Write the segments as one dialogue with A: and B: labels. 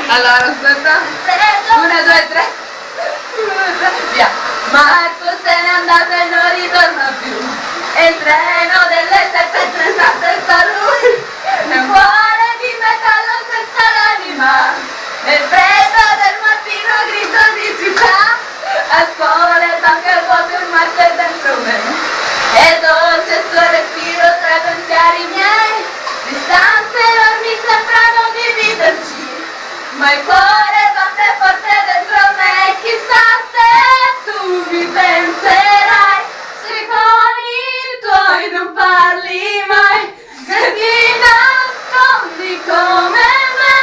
A: Allora, aspetta. 1, 2, 3. Via. Marco se n'è andato e non ritorna più. E il treno delle 7:30 senza lui. Un cuore di metallo senza l'anima. Nel freddo del mattino grigio di città. A scuola il banco è vuoto e Marco è dentro me. E dolce il suo respiro tra i pensieri miei. Distanze enormi sembrano dividerci. Ma il cuore batte forte dentro me. Chissà se tu mi penserai. Se con i tuoi non parli mai. Se ti nascondi come me.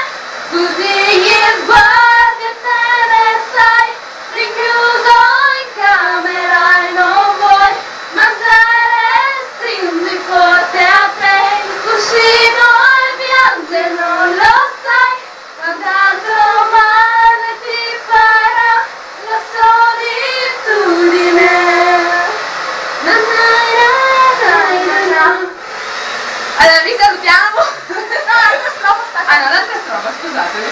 A: Così gli sguardi e te ne stai. Rinchiuso in camera e non vuoi mangiare. Stringi forte a te il cuscino e piange, non lo sai. Quant'altro male ti farà la solitudine. Na na na na na na. Allora vi salutiamo. No, l'altra strofa sta. Ah no, l'altra strofa, scusatemi.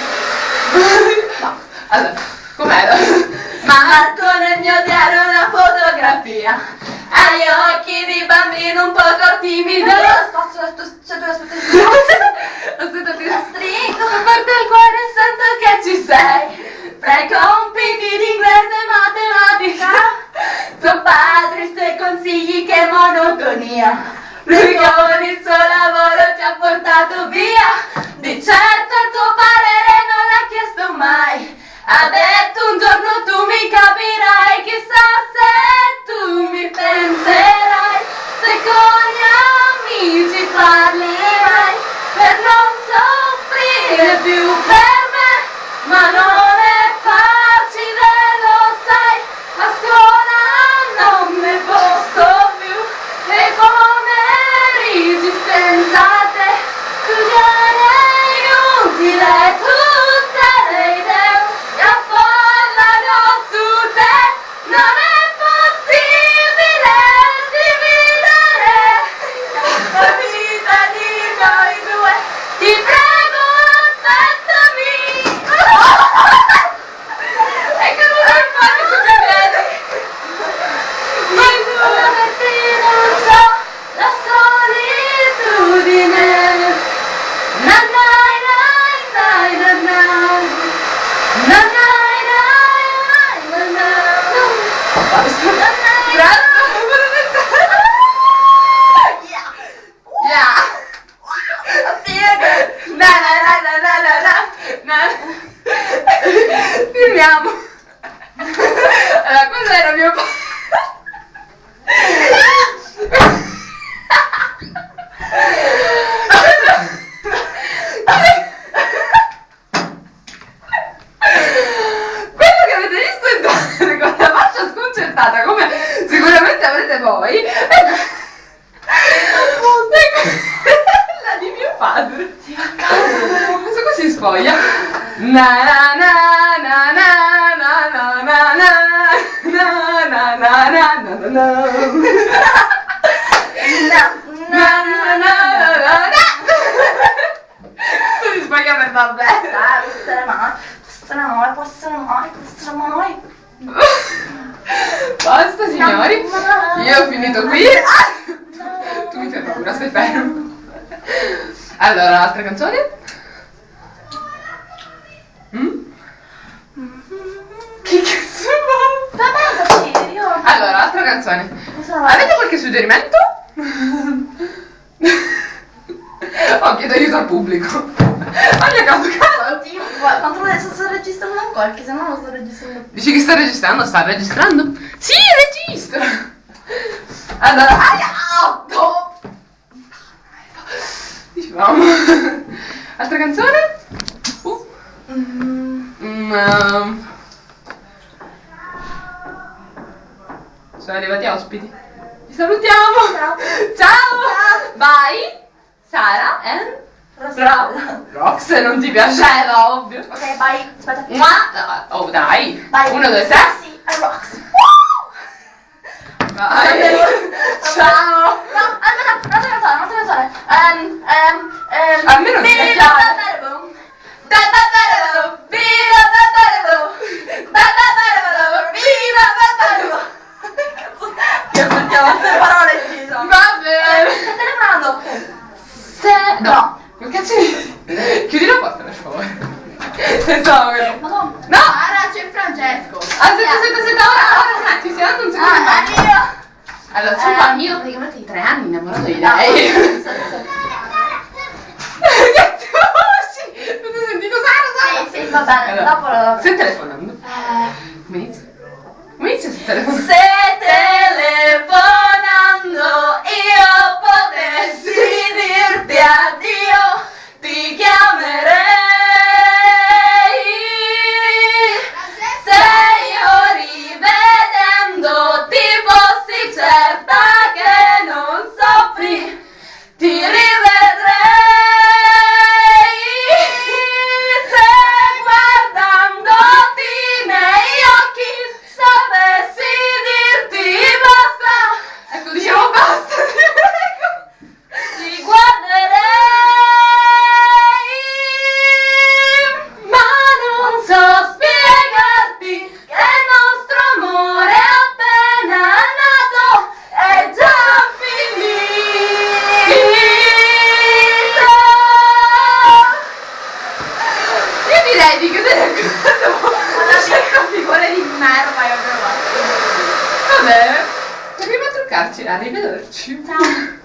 A: No, allora, com'era? Marco nel mio diario una fotografia. Ha gli occhi di bambino un po' timido. Aspetta, ti stringo forte il cuore e sento che ci sei. Fra i compiti di inglese e matematica. Tuo padre, i suoi consigli, che monotonia. Lui con il suo lavoro ti ha portato via. Di certo il tuo parere non l'ha chiesto mai. Ha detto un giorno tu mi capirai. Chissà se tu mi penserai. Se con gli amici parlerai. Per non soffrire più per me. Ma non è facile, lo sai. A scuola non ne posso più. E come resistenza a te. Studiare è inutile. Tutte le idee che affollano su te. Non è possibile dividere la vita di noi due. Ti prego, aspettami. E che non è fatto che mi vedi. Ma solo per te non so la solitudine. Na na na na na na. Na na na na na na. Grazie. Yeah. Na na na na na na na. Firmiamo. Allora, questo era il mio quello che avete visto entrare con la faccia sconcertata come sicuramente avrete voi la di mio padre. Questo qua si spoglia. Na na na na na na na na na na na na na na. Tu si spoglia per vabbè. Può essere mai. Basta signori, io ho finito qui. Tu mi fai paura, stai fermo. Allora, altra canzone? Che cazzo va?
B: Vabbè, io...
A: Allora, altra canzone. Avete qualche suggerimento? Oh, chiedo aiuto al pubblico. Ogni caso
B: Controlla se sto registrando ancora, che se no non sto registrando più.
A: dici che sta registrando? Sta registrando? Sì, registra! Allora, dicevamo. Altra canzone? Sono arrivati ospiti. Vi salutiamo!
B: Ciao!
A: Ciao! Bye! Sara and Rox, non ti piaceva, ovvio.
B: Ok, bye. Aspetta.
A: Oh, dai.
B: Bye.
A: 1, 2, 3.
B: Sì, a Rox.
A: Bye. Ciao.
B: No, aspetta, un'altra canzone.
A: A me non ti piace.
B: Da
A: favore. Pensavo quello.
B: Madonna.
A: No!
B: Ora c'è Francesco.
A: Aspetta, ora, ci siamo un secondo.
B: Addio.
A: Allora, c'è un bambino praticamente di 3 anni innamorato di lei. Che tu non senti cosa?
B: Sì, va bene,
A: Allora,
B: dopo lo...
A: stai telefonando? Come inizia? Come inizia se telefonando?
B: Se telefonando io potessi dirti addio, ti chiamerei. Se io rivedendo ti fossi certa che non soffri, ti rivedrei. Se guardandoti negli occhi sapessi dirti basta,
A: Ecco, diciamo basta, ti prego.
B: ti guarderei, ma non so spiegarti che il nostro amore appena nato è già finito.
A: Io direi di chiudere il quadro.
B: Una piccola figura di merda che ho trovato.
A: Va bene. Arriviamo a truccarci. Arrivederci.
B: Ciao.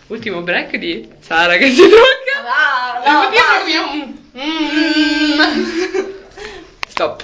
A: Ultimo break di Sara che si trucca.
B: No,
A: Io proprio... Stop.